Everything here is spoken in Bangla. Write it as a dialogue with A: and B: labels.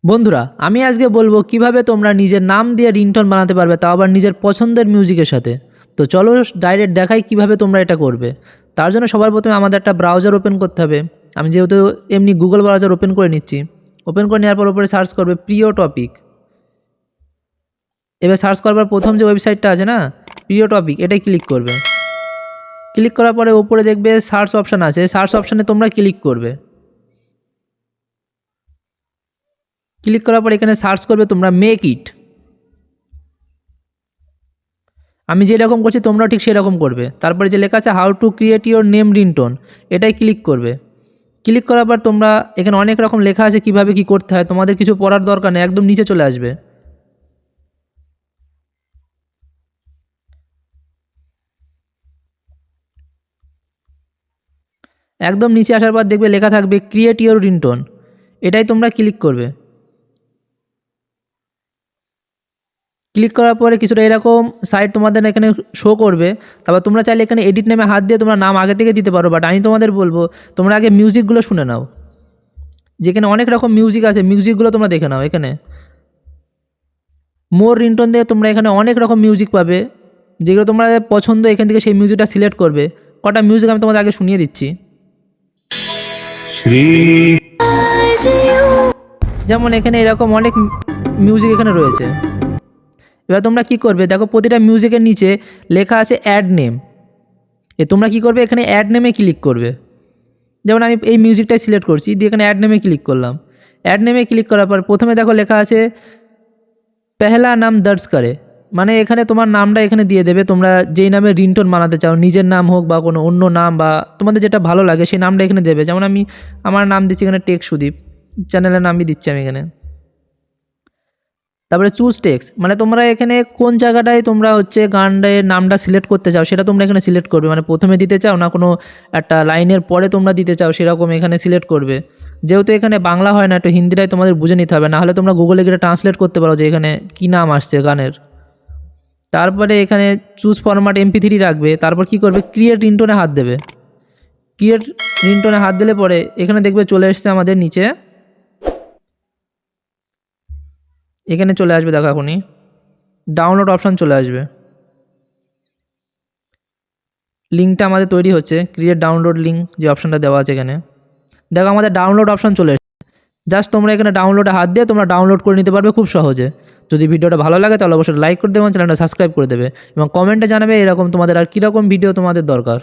A: বন্ধুরা, আমি আজকে বলবো কিভাবে তোমরা নিজের নাম দিয়ে রিংটোন বানাতে পারবে, তাও আবার নিজের পছন্দের মিউজিকের সাথে। তো চলো ডাইরেক্ট দেখাই কিভাবে তোমরা এটা করবে। তার জন্য সবার প্রথমে আমাদের একটা ব্রাউজার ওপেন করতে হবে। আমি যেহেতু এমনি গুগল ব্রাউজার ওপেন করে নিচ্ছি। ওপেন করে নেওয়ার পর উপরে সার্চ করবে প্রিয় টপিক। এবার সার্চ করবার প্রথম যে ওয়েবসাইটটা আছে না, প্রিয় টপিক, এটাই ক্লিক করবে। ক্লিক করার পরে উপরে দেখবে সার্চ অপশান আছে, সার্চ অপশানে তোমরা ক্লিক করবে। ক্লিক করার পর এখানে সার্চ করবে তোমরা মেক ইট। আমি যেরকম করছি তোমরাও ঠিক সেরকম করবে। তারপরে যে লেখা আছে how to create your name ringtone, এটাই ক্লিক করবে। ক্লিক করার পর তোমরা এখানে অনেক রকম লেখা আছে কিভাবে কি করতে হয়, তোমাদের কিছু পড়ার দরকার নেই, একদম নিচে চলে আসবে। একদম নিচে আসার পর দেখবে লেখা থাকবে ক্রিয়েট ইউর রিংটোন, এটাই তোমরা ক্লিক করবে। ক্লিক করার পরে কিছুটা এরকম সাইট তোমাদের এখানে শো করবে। তারপর তোমরা চাইলে এখানে এডিট নেমে হাত দিয়ে তোমরা নাম আগে থেকে দিতে পারো, বাট আমি তোমাদের বলবো তোমরা আগে মিউজিকগুলো শুনে নাও। যেখানে অনেক রকম মিউজিক আছে, মিউজিকগুলো তোমরা দেখে নাও। এখানে মোর রিংটোন দিয়ে তোমরা এখানে অনেক রকম মিউজিক পাবে, যেগুলো তোমরা পছন্দ এখান থেকে সেই মিউজিকটা সিলেক্ট করবে। কটা মিউজিক আমি তোমাদের আগে শুনিয়ে দিচ্ছি। যেমন এখানে এরকম অনেক মিউজিক এখানে রয়েছে। এবার তোমরা কি করবে, দেখো প্রতিটা মিউজিকের নিচে লেখা আছে অ্যাড নেম। তোমরা কি করবে, এখানে অ্যাড নেমে ক্লিক করবে। যেমন আমি এই মিউজিকটাই সিলেক্ট করছি, দিয়ে এখানে অ্যাড নেমে ক্লিক করলাম। অ্যাড নেমে ক্লিক করার পর প্রথমে দেখো লেখা আছে পেহলা নাম দর্জ করে, মানে এখানে তোমার নামটা এখানে দিয়ে দেবে। তোমরা যেই নামে রিংটোন বানাতে চাও, নিজের নাম হোক বা কোনো অন্য নাম বা তোমাদের যেটা ভালো লাগে সেই নামটা এখানে দেবে। যেমন আমি আমার নাম দিচ্ছি এখানে টেক সুদীপ, চ্যানেলের নামই দিচ্ছি আমি এখানে। তারপরে চুজ টেক্সট, মানে তোমরা এখানে কোন জায়গাটায় তোমরা গানের নামটা সিলেক্ট করতে চাও সেটা তোমরা এখানে সিলেক্ট করবে। মানে প্রথমে দিতে চাও না কোনো একটা লাইনের পরে তোমরা দিতে চাও, সেরকম এখানে সিলেক্ট করবে। যেহেতু এখানে বাংলা হয় না, একটু হিন্দিটাই তোমাদের বুঝে নিতে হবে, নাহলে তোমরা গুগলে গিয়ে ট্রান্সলেট করতে পারো যে এখানে কী নাম আসছে গানের। তারপরে এখানে চুজ ফরম্যাট MP3 রাখবে। তারপর কি করবে, ক্রিয়েট রিংটোনে হাত দেবে। ক্রিয়েট রিংটোনে হাত দিলে পরে এখানে দেখবে চলে এসছে আমাদের নিচে, এখানে চলে আসবে। দেখো এখনই ডাউনলোড অপশান চলে আসবে। লিঙ্কটা আমাদের তৈরি হচ্ছে, ক্রিয়েট ডাউনলোড লিঙ্ক যে অপশানটা দেওয়া আছে এখানে। দেখো আমাদের ডাউনলোড অপশান চলে এসেছে। জাস্ট তোমরা এখানে ডাউনলোডে হাত দিয়ে তোমরা ডাউনলোড করে নিতে পারবে খুব সহজে। যদি ভিডিওটা ভালো লাগে তাহলে অবশ্যই লাইক করে দেবে এবং চ্যানেলটা সাবস্ক্রাইব করে দেবে, এবং কমেন্টে জানাবে এরকম তোমাদের আর কীরকম ভিডিও তোমাদের দরকার।